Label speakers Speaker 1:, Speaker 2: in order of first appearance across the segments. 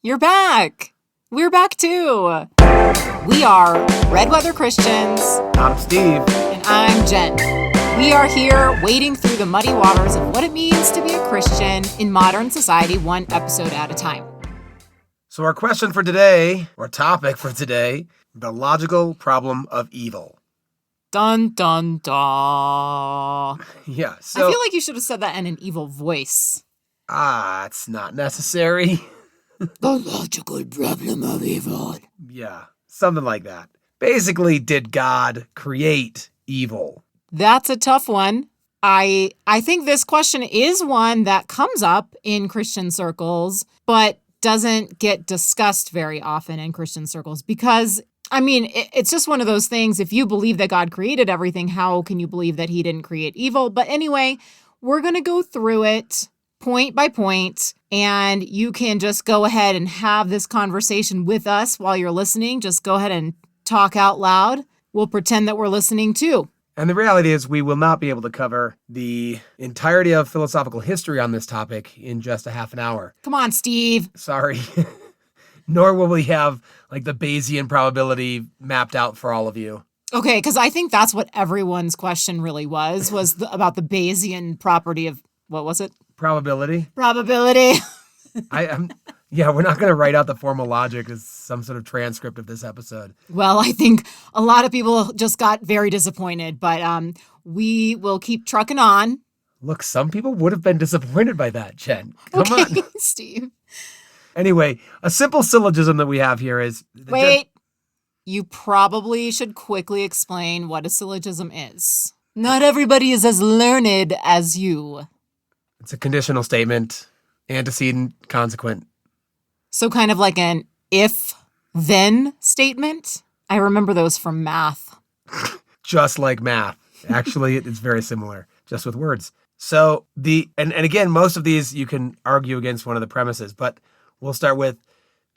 Speaker 1: You're back. We're back too. We are Red Weather Christians.
Speaker 2: I'm Steve.
Speaker 1: And I'm Jen. We are here wading through the muddy waters of what it means to be a Christian in modern society, one episode at a time.
Speaker 2: So our question for today, or topic for today, the logical problem of evil.
Speaker 1: Dun, dun, dun.
Speaker 2: Yeah,
Speaker 1: I feel like you should have said that in an evil voice.
Speaker 2: It's not necessary.
Speaker 1: The logical problem of evil.
Speaker 2: Yeah, something like that. Basically, did God create evil?
Speaker 1: That's a tough one. I think this question is one that comes up in Christian circles, but doesn't get discussed very often in Christian circles because, it's just one of those things. If you believe that God created everything, how can you believe that he didn't create evil? But anyway, we're going to go through it point by point, and you can just go ahead and have this conversation with us while you're listening. Just go ahead and talk out loud. We'll pretend that we're listening too.
Speaker 2: And the reality is we will not be able to cover the entirety of philosophical history on this topic in just a half an hour.
Speaker 1: Come on, Steve.
Speaker 2: Sorry. Nor will we have the Bayesian probability mapped out for all of you.
Speaker 1: Okay, because I think that's what everyone's question really was about the Bayesian property of, what was it?
Speaker 2: Probability.
Speaker 1: Probability.
Speaker 2: We're not going to write out the formal logic as some sort of transcript of this episode.
Speaker 1: Well, I think a lot of people just got very disappointed, but we will keep trucking on.
Speaker 2: Look, some people would have been disappointed by that, Jen. Come on.
Speaker 1: Steve.
Speaker 2: Anyway, a simple syllogism that we have here is...
Speaker 1: Wait. You probably should quickly explain what a syllogism is. Not everybody is as learned as you.
Speaker 2: It's a conditional statement, antecedent, consequent.
Speaker 1: So kind of like an if-then statement? I remember those from math.
Speaker 2: Just like math. Actually, it's very similar, just with words. So and again, most of these you can argue against one of the premises, but we'll start with,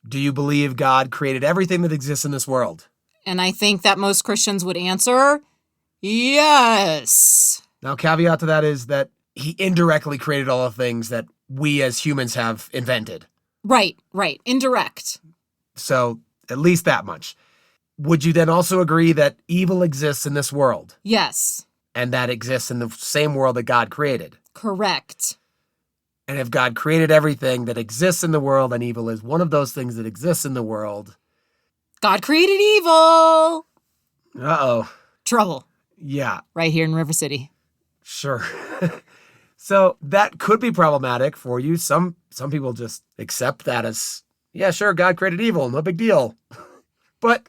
Speaker 2: do you believe God created everything that exists in this world?
Speaker 1: And I think that most Christians would answer, yes.
Speaker 2: Now, caveat to that is that he indirectly created all the things that we as humans have invented.
Speaker 1: Right. Indirect.
Speaker 2: So at least that much. Would you then also agree that evil exists in this world?
Speaker 1: Yes.
Speaker 2: And that exists in the same world that God created?
Speaker 1: Correct.
Speaker 2: And if God created everything that exists in the world and evil is one of those things that exists in the world...
Speaker 1: God created evil!
Speaker 2: Uh-oh.
Speaker 1: Trouble.
Speaker 2: Yeah.
Speaker 1: Right here in River City.
Speaker 2: Sure. So that could be problematic for you. Some people just accept that as, yeah, sure, God created evil, no big deal. But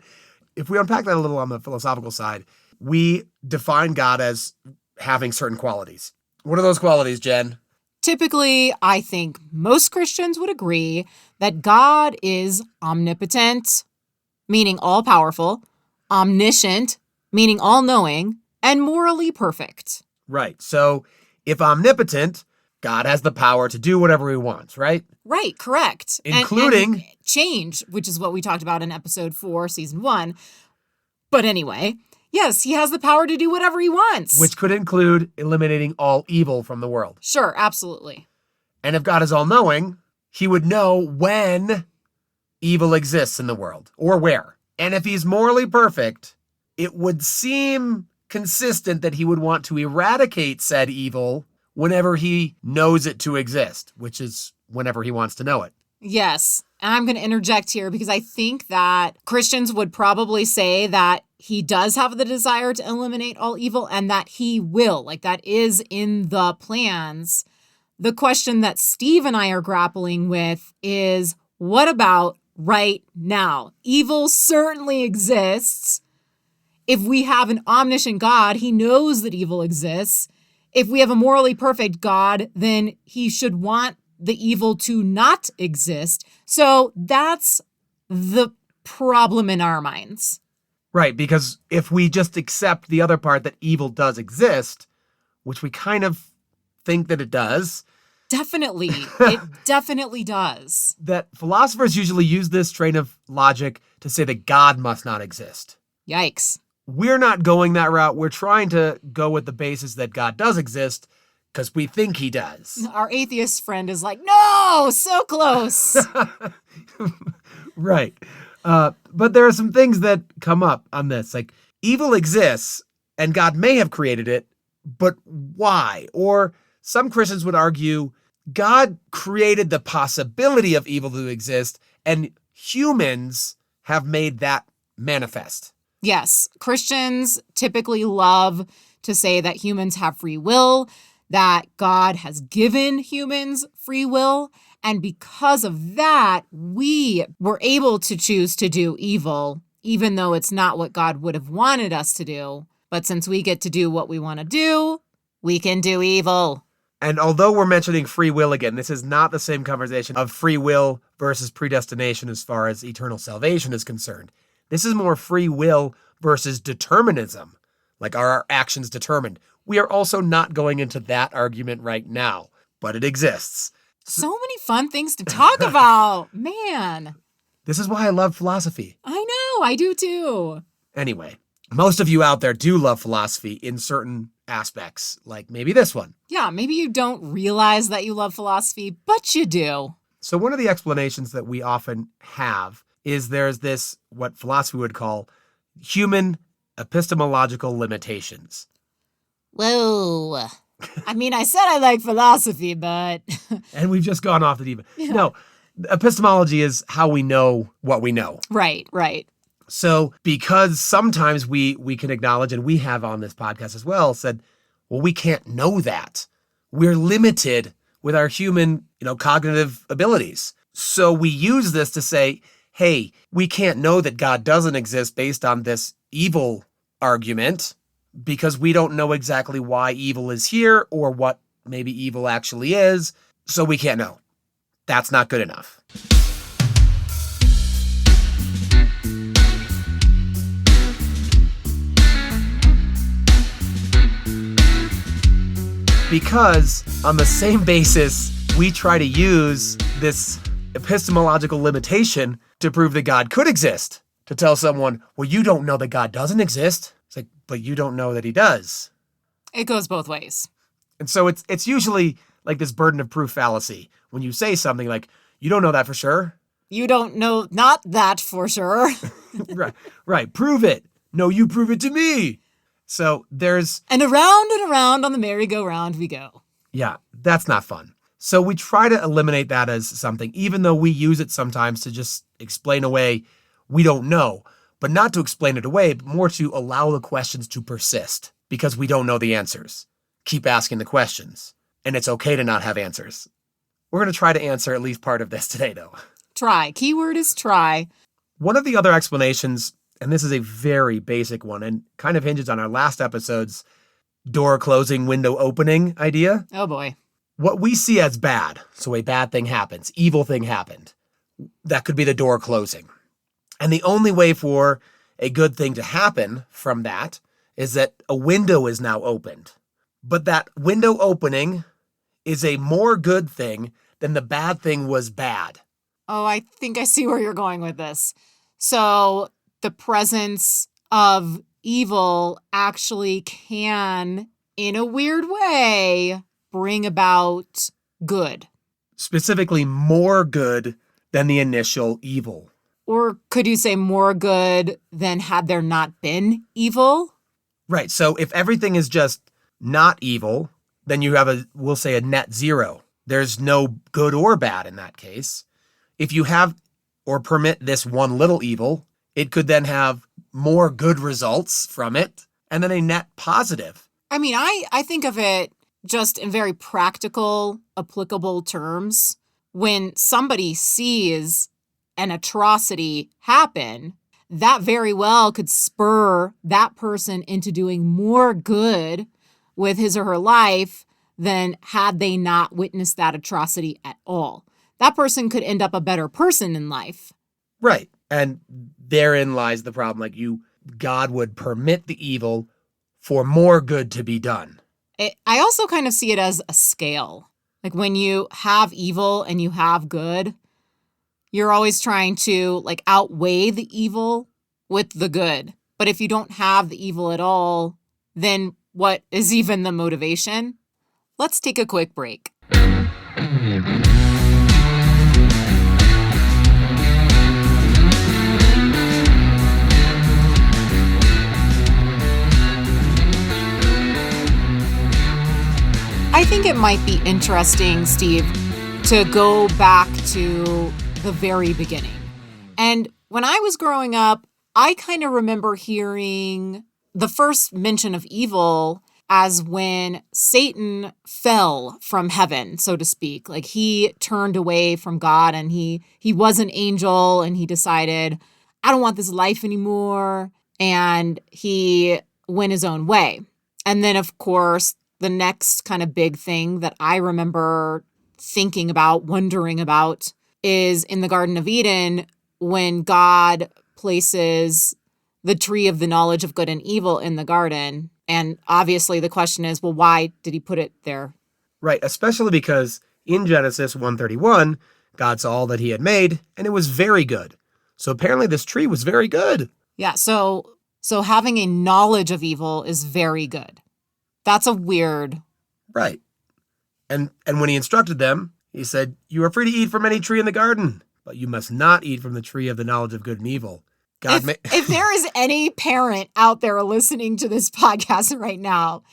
Speaker 2: if we unpack that a little on the philosophical side, we define God as having certain qualities. What are those qualities, Jen?
Speaker 1: Typically, I think most Christians would agree that God is omnipotent, meaning all-powerful, omniscient, meaning all-knowing, and morally perfect.
Speaker 2: Right. So if omnipotent, God has the power to do whatever he wants, right?
Speaker 1: Right, correct.
Speaker 2: Including...
Speaker 1: and change, which is what we talked about in episode 4, season 1. But anyway, yes, he has the power to do whatever he wants.
Speaker 2: Which could include eliminating all evil from the world.
Speaker 1: Sure, absolutely.
Speaker 2: And if God is all-knowing, he would know when evil exists in the world, or where. And if he's morally perfect, it would seem consistent that he would want to eradicate said evil whenever he knows it to exist, which is whenever he wants to know it.
Speaker 1: Yes. And I'm going to interject here because I think that Christians would probably say that he does have the desire to eliminate all evil and that he will, that is in the plans. The question that Steve and I are grappling with is, what about right now? Evil certainly exists. If we have an omniscient God, he knows that evil exists. If we have a morally perfect God, then he should want the evil to not exist. So that's the problem in our minds.
Speaker 2: Right, because if we just accept the other part that evil does exist, which we kind of think that it does.
Speaker 1: Definitely. It definitely does.
Speaker 2: That philosophers usually use this train of logic to say that God must not exist.
Speaker 1: Yikes.
Speaker 2: We're not going that route. We're trying to go with the basis that God does exist, because we think he does.
Speaker 1: Our atheist friend is like, no, so close.
Speaker 2: Right. But there are some things that come up on this. Like, evil exists, and God may have created it, but why? Or some Christians would argue God created the possibility of evil to exist, and humans have made that manifest.
Speaker 1: Yes, Christians typically love to say that humans have free will, that God has given humans free will, and because of that, we were able to choose to do evil, even though it's not what God would have wanted us to do. But since we get to do what we want to do, we can do evil.
Speaker 2: And although we're mentioning free will again, this is not the same conversation of free will versus predestination as far as eternal salvation is concerned. This is more free will versus determinism. Like, are our actions determined? We are also not going into that argument right now, but it exists.
Speaker 1: So many fun things to talk about. Man.
Speaker 2: This is why I love philosophy.
Speaker 1: I know, I do too.
Speaker 2: Anyway, most of you out there do love philosophy in certain aspects, like maybe this one.
Speaker 1: Yeah, maybe you don't realize that you love philosophy, but you do.
Speaker 2: So one of the explanations that we often have is there's this, what philosophy would call, human epistemological limitations.
Speaker 1: Whoa. I mean, I said I like philosophy, but...
Speaker 2: And we've just gone off the deep end. Yeah. No, epistemology is how we know what we know.
Speaker 1: Right, right.
Speaker 2: So because sometimes we can acknowledge, and we have on this podcast as well, said, well, we can't know that. We're limited with our human, cognitive abilities. So we use this to say, hey, we can't know that God doesn't exist based on this evil argument because we don't know exactly why evil is here or what maybe evil actually is. So we can't know. That's not good enough. Because on the same basis, we try to use this epistemological limitation to prove that God could exist. To tell someone, well, you don't know that God doesn't exist. It's like, but you don't know that he does.
Speaker 1: It goes both ways.
Speaker 2: And so it's usually like this burden of proof fallacy. When you say something like, you don't know that for sure.
Speaker 1: You don't know not that for sure.
Speaker 2: Right. Prove it. No, you prove it to me. So there's...
Speaker 1: And around on the merry-go-round we go.
Speaker 2: Yeah, that's not fun. So we try to eliminate that as something, even though we use it sometimes to just explain away we don't know, but not to explain it away, but more to allow the questions to persist because we don't know the answers. Keep asking the questions, and it's okay to not have answers. We're going to try to answer at least part of this today, though.
Speaker 1: Try. Keyword is try.
Speaker 2: One of the other explanations, and this is a very basic one and kind of hinges on our last episode's door closing, window opening idea.
Speaker 1: Oh boy.
Speaker 2: What we see as bad, so a bad thing happens, evil thing happened, that could be the door closing. And the only way for a good thing to happen from that is that a window is now opened. But that window opening is a more good thing than the bad thing was bad.
Speaker 1: Oh, I think I see where you're going with this. So the presence of evil actually can, in a weird way, bring about good.
Speaker 2: Specifically, more good than the initial evil.
Speaker 1: Or could you say more good than had there not been evil?
Speaker 2: Right. So if everything is just not evil, then you have we'll say a net zero. There's no good or bad in that case. If you have or permit this one little evil, it could then have more good results from it and then a net positive.
Speaker 1: I mean, I think of it just in very practical, applicable terms. When somebody sees an atrocity happen, that very well could spur that person into doing more good with his or her life than had they not witnessed that atrocity at all. That person could end up a better person in life.
Speaker 2: Right. And therein lies the problem. Like God would permit the evil for more good to be done.
Speaker 1: I also kind of see it as a scale. Like when you have evil and you have good, you're always trying to outweigh the evil with the good. But if you don't have the evil at all, then what is even the motivation? Let's take a quick break. I think it might be interesting, Steve, to go back to the very beginning. And when I was growing up, I kind of remember hearing the first mention of evil as when Satan fell from heaven, so to speak. Like he turned away from God and he was an angel and he decided, I don't want this life anymore. And he went his own way. And then, of course, the next kind of big thing that I remember thinking about, wondering about, is in the Garden of Eden when God places the tree of the knowledge of good and evil in the garden. And obviously the question is, well, why did he put it there?
Speaker 2: Right, especially because in Genesis 1:31, God saw all that he had made, and it was very good. So apparently this tree was very good.
Speaker 1: Yeah, so having a knowledge of evil is very good. That's a weird.
Speaker 2: Right. And when he instructed them, he said, you are free to eat from any tree in the garden, but you must not eat from the tree of the knowledge of good and evil.
Speaker 1: If there is any parent out there listening to this podcast right now,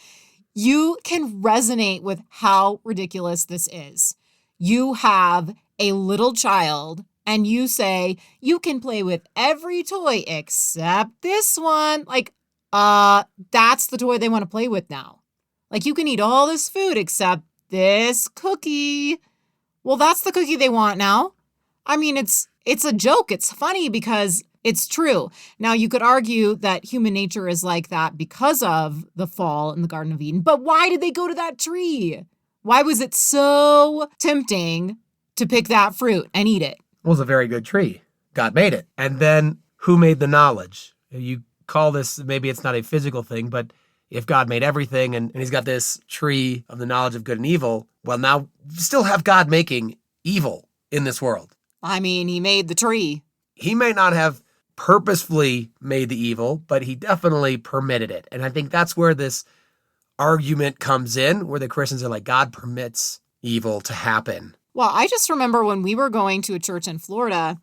Speaker 1: you can resonate with how ridiculous this is. You have a little child and you say, you can play with every toy except this one. Like, that's the toy they want to play with now. Like, you can eat all this food except this cookie. Well, that's the cookie they want now. I mean, it's a joke. It's funny because it's true. Now, you could argue that human nature is like that because of the fall in the Garden of Eden. But why did they go to that tree? Why was it so tempting to pick that fruit and eat it?
Speaker 2: Well, it was a very good tree. God made it. And then who made the knowledge? You call this, maybe it's not a physical thing, but if God made everything and he's got this tree of the knowledge of good and evil, well, now you still have God making evil in this world.
Speaker 1: I mean, he made the tree.
Speaker 2: He may not have purposefully made the evil, but he definitely permitted it. And I think that's where this argument comes in, where the Christians are like, God permits evil to happen.
Speaker 1: Well, I just remember when we were going to a church in Florida,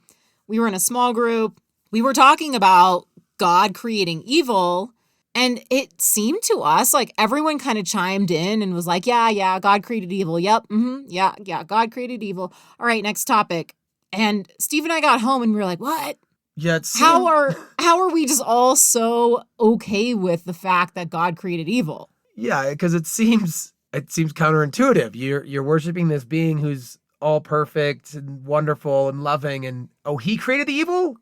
Speaker 1: we were in a small group. We were talking about God creating evil. And it seemed to us like everyone kind of chimed in and was like, yeah, God created evil. Yep. Yeah, God created evil. All right, next topic. And Steve and I got home and we were like, what?
Speaker 2: Yeah,
Speaker 1: how are we just all so okay with the fact that God created evil?
Speaker 2: Yeah, because it seems counterintuitive. You're worshiping this being who's all perfect and wonderful and loving, and he created the evil?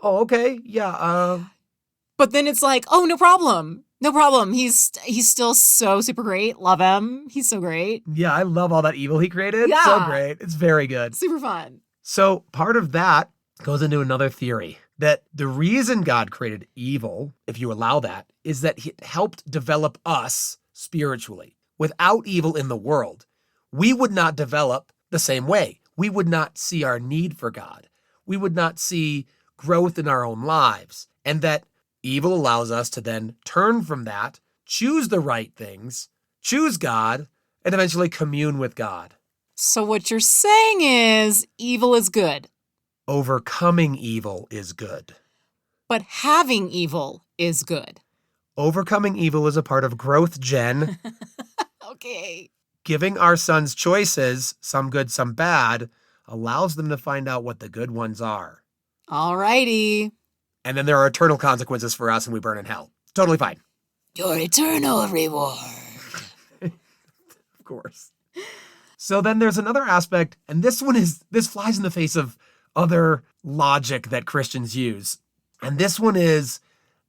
Speaker 2: Oh, okay. Yeah.
Speaker 1: But then it's like, oh, no problem. No problem. He's still so super great. Love him. He's so great.
Speaker 2: Yeah, I love all that evil he created.
Speaker 1: Yeah.
Speaker 2: So great. It's very good.
Speaker 1: Super fun.
Speaker 2: So part of that goes into another theory, that the reason God created evil, if you allow that, is that it helped develop us spiritually. Without evil in the world, we would not develop the same way. We would not see our need for God. We would not see growth in our own lives. And that evil allows us to then turn from that, choose the right things, choose God, and eventually commune with God.
Speaker 1: So what you're saying is evil is good.
Speaker 2: Overcoming evil is good.
Speaker 1: But having evil is good.
Speaker 2: Overcoming evil is a part of growth, Jen.
Speaker 1: Okay.
Speaker 2: Giving our sons choices, some good, some bad, allows them to find out what the good ones are.
Speaker 1: All righty.
Speaker 2: And then there are eternal consequences for us and we burn in hell. Totally fine.
Speaker 1: Your eternal reward.
Speaker 2: Of course. So then there's another aspect, and this flies in the face of other logic that Christians use. And this one is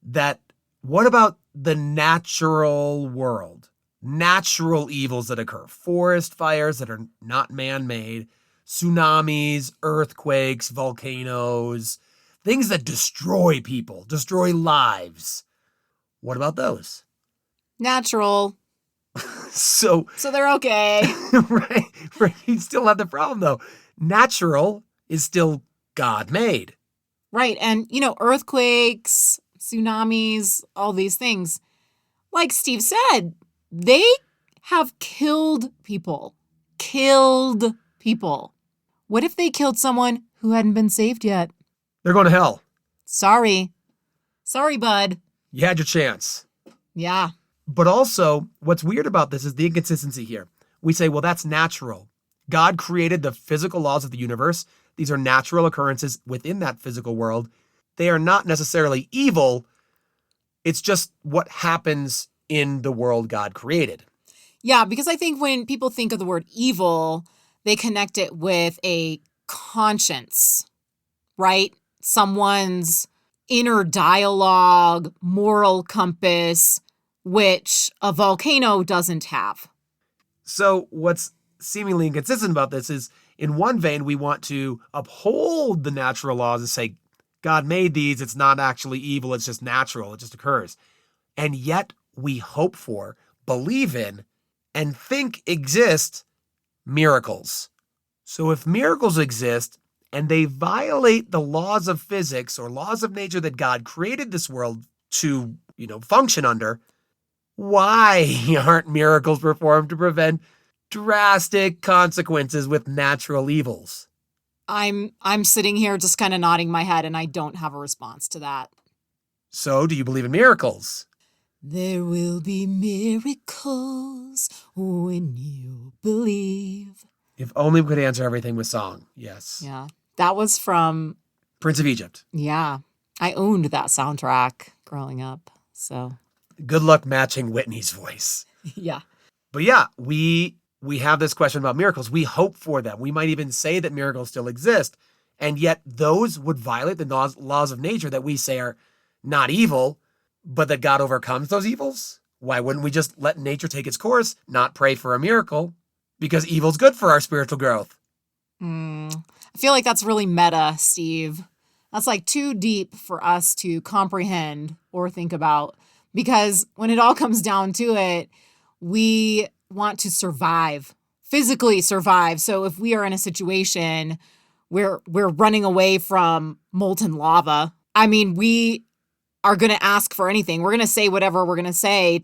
Speaker 2: that what about the natural world? Natural evils that occur. Forest fires that are not man-made, tsunamis, earthquakes, volcanoes, things that destroy people, destroy lives. What about those?
Speaker 1: Natural.
Speaker 2: So
Speaker 1: they're okay.
Speaker 2: right. You still have the problem, though. Natural is still God-made.
Speaker 1: Right. And, earthquakes, tsunamis, all these things, like Steve said, they have killed people. Killed people. What if they killed someone who hadn't been saved yet?
Speaker 2: They're going to hell.
Speaker 1: Sorry. Sorry, bud.
Speaker 2: You had your chance.
Speaker 1: Yeah.
Speaker 2: But also, what's weird about this is the inconsistency here. We say, well, that's natural. God created the physical laws of the universe. These are natural occurrences within that physical world. They are not necessarily evil. It's just what happens in the world God created.
Speaker 1: Yeah, because I think when people think of the word evil, they connect it with a conscience, right? Someone's inner dialogue, moral compass, which a volcano doesn't have.
Speaker 2: So what's seemingly inconsistent about this is, in one vein, we want to uphold the natural laws and say, God made these, it's not actually evil, it's just natural, it just occurs. And yet we hope for, believe in, and think exist miracles. So if miracles exist and they violate the laws of physics or laws of nature that God created this world to, function under, why aren't miracles performed to prevent drastic consequences with natural evils?
Speaker 1: I'm sitting here just kind of nodding my head, and I don't have a response to that.
Speaker 2: So, do you believe in miracles?
Speaker 1: There will be miracles when you believe.
Speaker 2: If only we could answer everything with song. Yes.
Speaker 1: Yeah. That was from
Speaker 2: Prince of Egypt.
Speaker 1: Yeah. I owned that soundtrack growing up. So
Speaker 2: good luck matching Whitney's voice.
Speaker 1: Yeah.
Speaker 2: But yeah, we have this question about miracles. We hope for them. We might even say that miracles still exist. And yet those would violate the laws of nature that we say are not evil, but that God overcomes those evils. Why wouldn't we just let nature take its course, not pray for a miracle? Because evil's good for our spiritual growth.
Speaker 1: I feel like that's really meta, Steve. That's like too deep for us to comprehend or think about. Because when it all comes down to it, we want to survive, physically survive. So if we are in a situation where we're running away from molten lava, I mean, we are going to ask for anything. We're going to say whatever we're going to say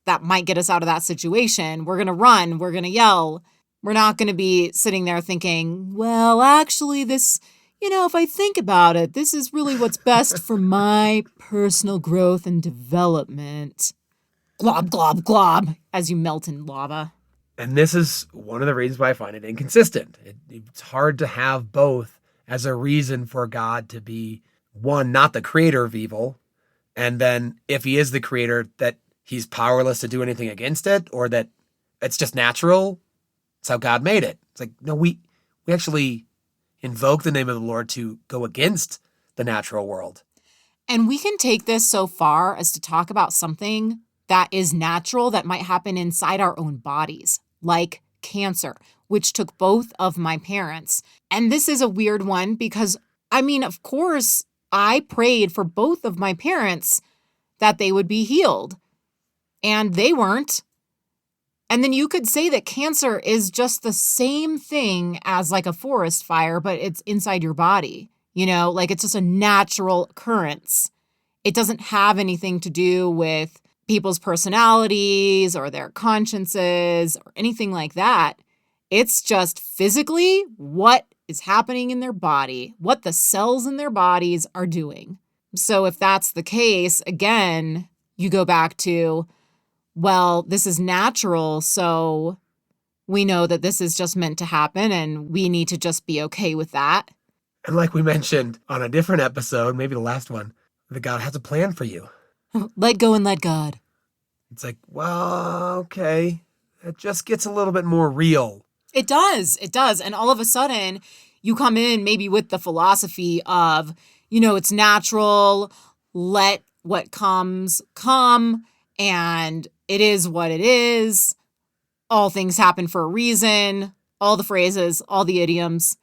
Speaker 1: that might get us out of that situation. We're going to run. We're going to yell. We're not going to be sitting there thinking, well, actually, this, if I think about it, this is really what's best for my personal growth and development. Glob, glob, glob, as you melt in lava.
Speaker 2: And this is one of the reasons why I find it inconsistent. It's hard to have both as a reason for God to be, one, not the creator of evil, and then if he is the creator, that he's powerless to do anything against it, or that it's just natural. It's how God made it. It's like, no, we actually invoke the name of the Lord to go against the natural world.
Speaker 1: And we can take this so far as to talk about something that is natural that might happen inside our own bodies, like cancer, which took both of my parents. And this is a weird one because, of course, I prayed for both of my parents that they would be healed, and they weren't. And then you could say that cancer is just the same thing as like a forest fire, but it's inside your body, like it's just a natural occurrence. It doesn't have anything to do with people's personalities or their consciences or anything like that. It's just physically what is happening in their body, what the cells in their bodies are doing. So if that's the case, again, you go back to, well, this is natural, so we know that this is just meant to happen and we need to just be okay with that.
Speaker 2: And like we mentioned on a different episode, maybe the last one, that God has a plan for you.
Speaker 1: Let go and let God.
Speaker 2: It's like, well, okay, it just gets a little bit more real.
Speaker 1: It does. And all of a sudden, you come in maybe with the philosophy of, it's natural, let what comes come, and it is what it is. All things happen for a reason, all the phrases, all the idioms.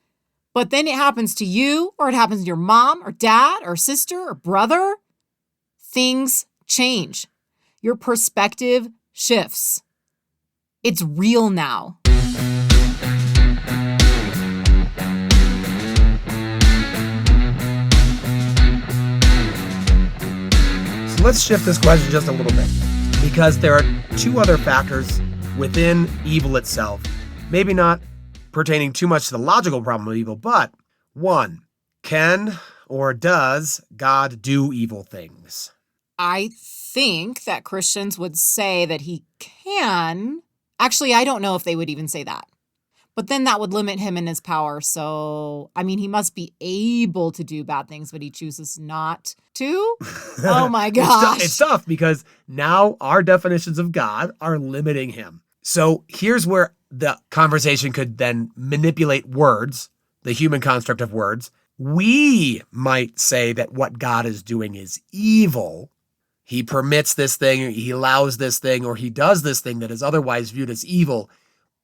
Speaker 1: But then it happens to you, or it happens to your mom or dad or sister or brother. Things change. Your perspective shifts. It's real now. So
Speaker 2: let's shift this question just a little bit, because there are two other factors within evil itself, maybe not pertaining too much to the logical problem of evil, but 1, can or does God do evil things?
Speaker 1: I think that Christians would say that he can. Actually, I don't know if they would even say that. But then that would limit him in his power. So, I mean, he must be able to do bad things, but he chooses not to. Oh my gosh.
Speaker 2: It's tough because now our definitions of God are limiting him. So here's where the conversation could then manipulate words, the human construct of words. We might say that what God is doing is evil. He permits this thing, or he allows this thing, or he does this thing that is otherwise viewed as evil.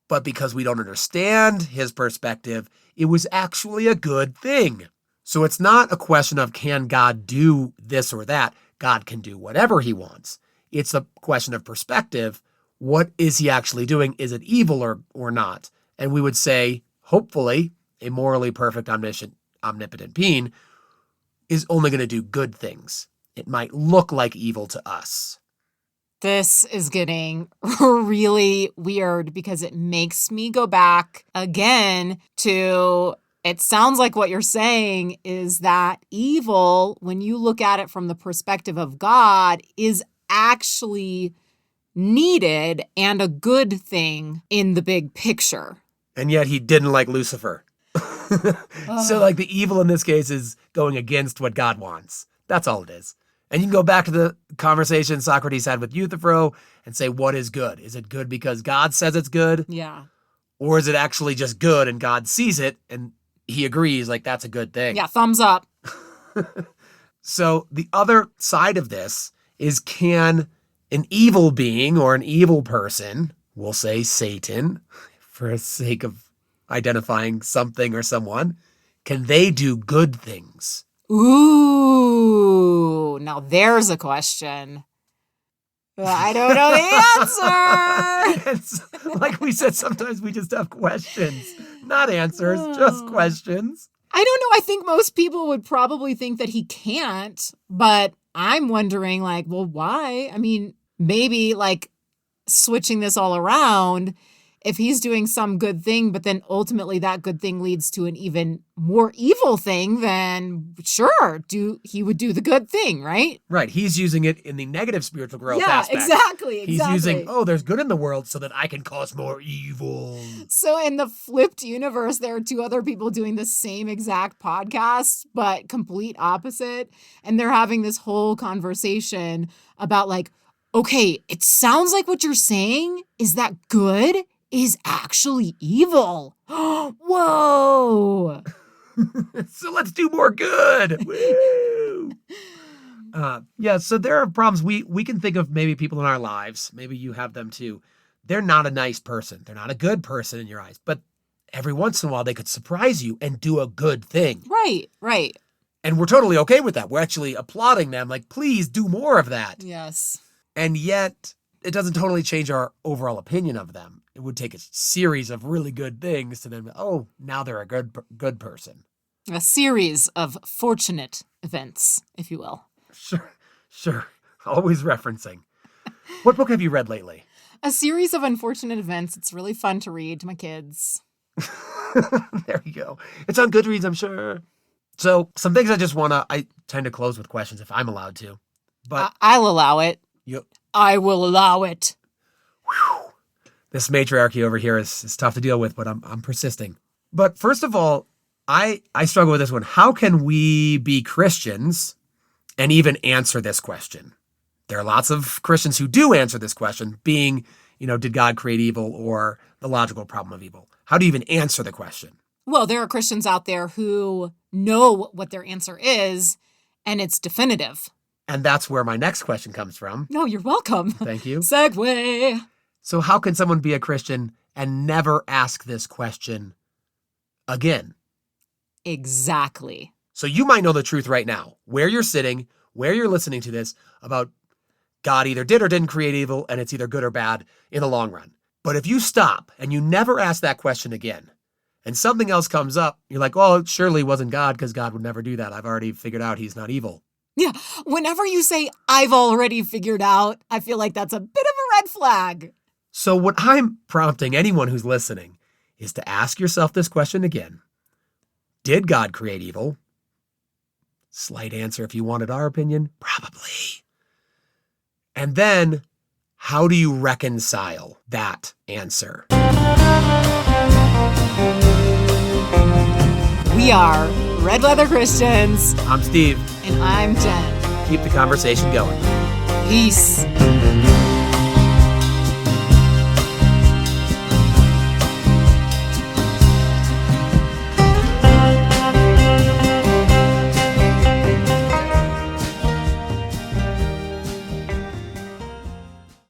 Speaker 2: But because we don't understand his perspective, it was actually a good thing. So it's not a question of can God do this or that. God can do whatever he wants. It's a question of perspective. What is he actually doing? Is it evil or not? And we would say, hopefully, a morally perfect, omnipotent being is only going to do good things. It might look like evil to us.
Speaker 1: This is getting really weird because it makes me go back again to, it sounds like what you're saying is that evil, when you look at it from the perspective of God, is actually needed and a good thing in the big picture.
Speaker 2: And yet he didn't like Lucifer. So like the evil in this case is going against what God wants. That's all it is. And you can go back to the conversation Socrates had with Euthyphro and say, what is good? Is it good because God says it's good?
Speaker 1: Yeah.
Speaker 2: Or is it actually just good and God sees it and he agrees like that's a good thing?
Speaker 1: Yeah, thumbs up.
Speaker 2: So the other side of this is, can an evil being or an evil person, we'll say Satan, for the sake of identifying something or someone, can they do good things?
Speaker 1: Ooh, now there's a question. I don't know the answer.
Speaker 2: It's, like we said, sometimes we just have questions, not answers, just questions.
Speaker 1: I don't know. I think most people would probably think that he can't, but I'm wondering, like, well, why? I mean, maybe like switching this all around, if he's doing some good thing, but then ultimately that good thing leads to an even more evil thing, then sure, he would do the good thing, right?
Speaker 2: Right. He's using it in the negative spiritual growth aspect.
Speaker 1: Exactly.
Speaker 2: He's using, there's good in the world so that I can cause more evil.
Speaker 1: So in the flipped universe, there are 2 other people doing the same exact podcast, but complete opposite. And they're having this whole conversation about like, okay, it sounds like what you're saying is that good is actually evil. Whoa.
Speaker 2: So let's do more good. Woo! So there are problems. We can think of maybe people in our lives. Maybe you have them too. They're not a nice person. They're not a good person in your eyes. But every once in a while, they could surprise you and do a good thing.
Speaker 1: Right.
Speaker 2: And we're totally okay with that. We're actually applauding them. Like, please do more of that.
Speaker 1: Yes.
Speaker 2: And yet, it doesn't totally change our overall opinion of them. It would take a series of really good things to then, now they're a good person.
Speaker 1: A series of fortunate events, if you will.
Speaker 2: Sure. Always referencing. What book have you read lately?
Speaker 1: A series of unfortunate events. It's really fun to read to my kids.
Speaker 2: There you go. It's on Goodreads, I'm sure. So some things I tend to close with questions if I'm allowed to. But
Speaker 1: I'll allow it. I will allow it.
Speaker 2: Whew. This matriarchy over here is tough to deal with, but I'm persisting. But first of all, I struggle with this one. How can we be Christians and even answer this question? There are lots of Christians who do answer this question, being, did God create evil or the logical problem of evil? How do you even answer the question?
Speaker 1: Well, there are Christians out there who know what their answer is, and it's definitive.
Speaker 2: And that's where my next question comes from.
Speaker 1: No, you're welcome.
Speaker 2: Thank you.
Speaker 1: Segue.
Speaker 2: So how can someone be a Christian and never ask this question again?
Speaker 1: Exactly.
Speaker 2: So you might know the truth right now, where you're sitting, where you're listening to this, about God either did or didn't create evil, and it's either good or bad in the long run. But if you stop and you never ask that question again, and something else comes up, you're like, well, it surely wasn't God, because God would never do that. I've already figured out he's not evil.
Speaker 1: Yeah. Whenever you say, I've already figured out, I feel like that's a bit of a red flag.
Speaker 2: So what I'm prompting anyone who's listening is to ask yourself this question again. Did God create evil? Slight answer if you wanted our opinion, probably. And then, how do you reconcile that answer?
Speaker 1: We are Red Leather Christians.
Speaker 2: I'm Steve.
Speaker 1: And I'm Jen.
Speaker 2: Keep the conversation going.
Speaker 1: Peace.